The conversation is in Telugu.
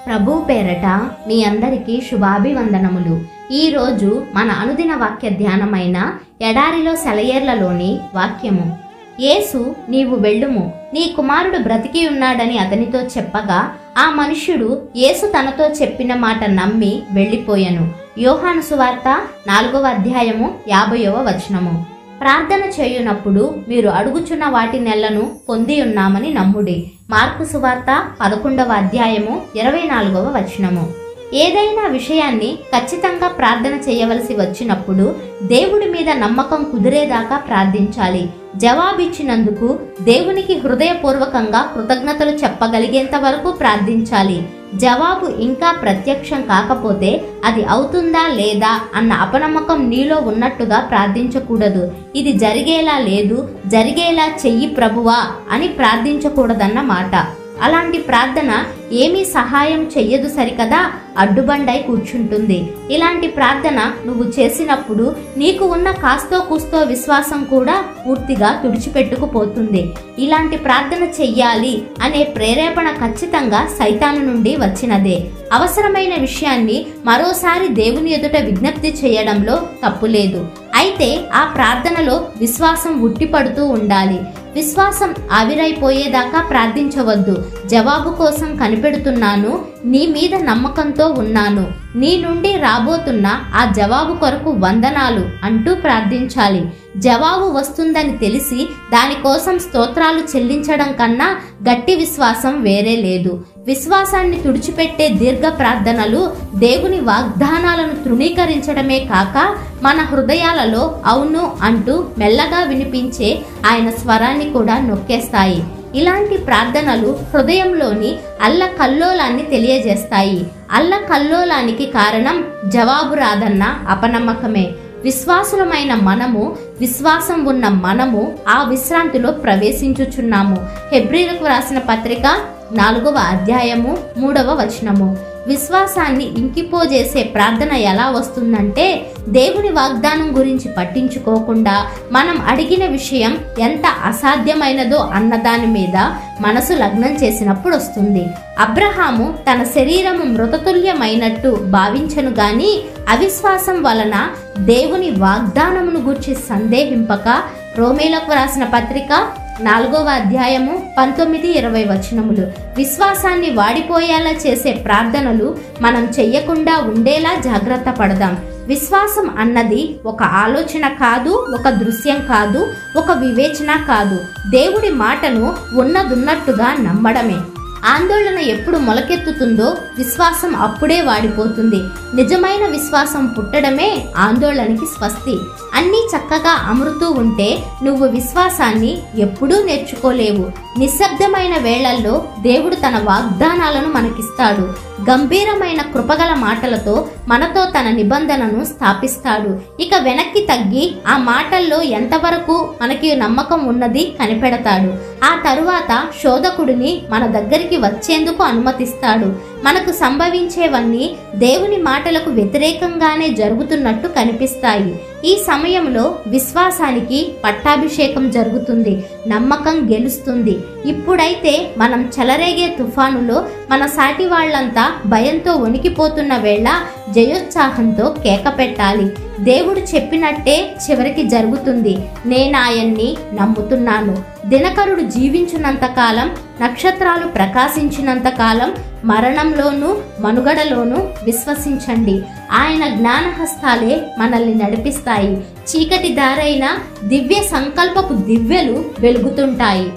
ప్రభు పేరట మీ అందరికీ శుభాభివందనములు. ఈరోజు మన అనుదిన వాక్య ధ్యానమైన ఎడారిలో సెలయేర్లలోని వాక్యము. యేసు, నీవు వెళ్ళుము, నీ కుమారుడు బ్రతికి ఉన్నాడని అతనితో చెప్పగా ఆ మనుష్యుడు యేసు తనతో చెప్పిన మాట నమ్మి వెళ్ళిపోయెను. యోహాను సువార్త 4వ అధ్యాయము 50వ వచనము. ప్రార్థన చేయునప్పుడు మీరు అడుగుచున్న వాటి నెలను పొంది ఉన్నామని నమ్ముడి. మార్కు సువార్త 11వ అధ్యాయము 24వ వచనము. ఏదైనా విషయాన్ని ఖచ్చితంగా ప్రార్థన చేయవలసి వచ్చినప్పుడు దేవుడి మీద నమ్మకం కుదిరేదాకా ప్రార్థించాలి. జవాబిచ్చినందుకు దేవునికి హృదయపూర్వకంగా కృతజ్ఞతలు చెప్పగలిగేంత వరకు ప్రార్థించాలి. జవాబు ఇంకా ప్రత్యక్షం కాకపోతే అది అవుతుందా లేదా అన్న అపనమ్మకం నీలో ఉన్నట్టుగా ప్రార్థించకూడదు. ఇది జరిగేలా లేదు, జరిగేలా చెయ్యి ప్రభువా అని ప్రార్థించకూడదన్న మాట. అలాంటి ప్రార్థన ఏమీ సహాయం చెయ్యదు సరికదా, అడ్డుబండై కూర్చుంటుంది. ఇలాంటి ప్రార్థన నువ్వు చేసినప్పుడు నీకు ఉన్న కాస్తో కూస్తో విశ్వాసం కూడా పూర్తిగా తుడిచిపెట్టుకుపోతుంది. ఇలాంటి ప్రార్థన చెయ్యాలి అనే ప్రేరేపణ ఖచ్చితంగా సైతాను నుండి వచ్చినదే. అవసరమైన విషయాన్ని మరోసారి దేవుని ఎదుట విజ్ఞప్తి చేయడంలో తప్పులేదు. అయితే ఆ ప్రార్థనలో విశ్వాసం ఉట్టిపడుతూ ఉండాలి. విశ్వాసం ఆవిరైపోయేదాకా ప్రార్థించవద్దు. జవాబు కోసం కనిపెడుతున్నాను, నీ మీద నమ్మకంతో ఉన్నాను, నీ నుండి రాబోతున్న ఆ జవాబు కొరకు వందనాలు అంటూ ప్రార్థించాలి. జవాబు వస్తుందని తెలిసి దానికోసం స్తోత్రాలు చెల్లించడం కన్నా గట్టి విశ్వాసం వేరే లేదు. విశ్వాసాన్ని తుడిచిపెట్టే దీర్ఘ ప్రార్థనలు దేవుని వాగ్దానాలను తృణీకరించడమే కాక మన హృదయాలలో అవును అంటూ మెల్లగా వినిపించే ఆయన స్వరాన్ని కూడా నొక్కేస్తాయి. ఇలాంటి ప్రార్థనలు హృదయంలోని అల్లకల్లోలాన్ని తెలియజేస్తాయి. అల్లకల్లోలానికి కారణం జవాబు రాదన్న అపనమ్మకమే. విశ్వాసులమైన మనము, విశ్వాసం ఉన్న మనము ఆ విశ్రాంతిలో ప్రవేశించుచున్నాము. హెబ్రీలకు రాసిన పత్రిక 4వ అధ్యాయము 3వ వచనము. విశ్వాసాన్ని ఇంకిపోజేసే ప్రార్థన ఎలా వస్తుందంటే, దేవుని వాగ్దానం గురించి పట్టించుకోకుండా మనం అడిగిన విషయం ఎంత అసాధ్యమైనదో అన్నదాని మీద మనసు లగ్నం చేసినప్పుడు వస్తుంది. అబ్రహాము తన శరీరము మృతతుల్యమైనట్టు భావించను గాని అవిశ్వాసం వలన దేవుని వాగ్దానమును గూర్చి సందేహింపక, రోమీలకు రాసిన పత్రిక 4వ అధ్యాయము 19-20 వచనములు. విశ్వాసాన్ని వాడిపోయేలా చేసే ప్రార్థనలు మనం చెయ్యకుండా ఉండేలా జాగ్రత్త పడదాం. విశ్వాసం అన్నది ఒక ఆలోచన కాదు, ఒక దృశ్యం కాదు, ఒక వివేచన కాదు. దేవుడి మాటను ఉన్నదున్నట్టుగా నమ్మడమే. ఆందోళన ఎప్పుడు మొలకెత్తుతుందో విశ్వాసం అప్పుడే వాడిపోతుంది. నిజమైన విశ్వాసం పుట్టడమే ఆందోళనకి స్వస్తి. అన్నీ చక్కగా అమరుతూ ఉంటే నువ్వు విశ్వాసాన్ని ఎప్పుడూ నేర్చుకోలేవు. నిశ్శబ్దమైన వేళల్లో దేవుడు తన వాగ్దానాలను మనకిస్తాడు. గంభీరమైన కృపగల మాటలతో మనతో తన నిబంధనను స్థాపిస్తాడు. ఇక వెనక్కి తగ్గి ఆ మాటల్లో ఎంతవరకు మనకి నమ్మకం ఉన్నది కనిపెడతాడు. ఆ తరువాత శోధకుడిని మన దగ్గరికి వచ్చేందుకు అనుమతిస్తాడు. మనకు సంభవించేవన్నీ దేవుని మాటలకు వ్యతిరేకంగానే జరుగుతున్నట్టు కనిపిస్తాయి. ఈ సమయంలో విశ్వాసానికి పట్టాభిషేకం జరుగుతుంది, నమ్మకం గెలుస్తుంది. ఇప్పుడైతే మనం చెలరేగే తుఫానులో మన సాటి వాళ్లంతా భయంతో వణికిపోతున్న వేళ జయోత్సాహంతో కేక పెట్టాలి. దేవుడు చెప్పినట్టే చివరికి జరుగుతుంది. నేనాయన్ని నమ్ముతున్నాను. దినకరుడు జీవించినంత కాలం, నక్షత్రాలు ప్రకాశించినంత కాలం మరణంలోనూ మనుగడలోనూ విశ్వసించండి. ఆయన జ్ఞానహస్తాలే మనల్ని నడిపిస్తాయి. చీకటి దారైన దివ్య సంకల్పపు దివ్యలు వెలుగుతుంటాయి.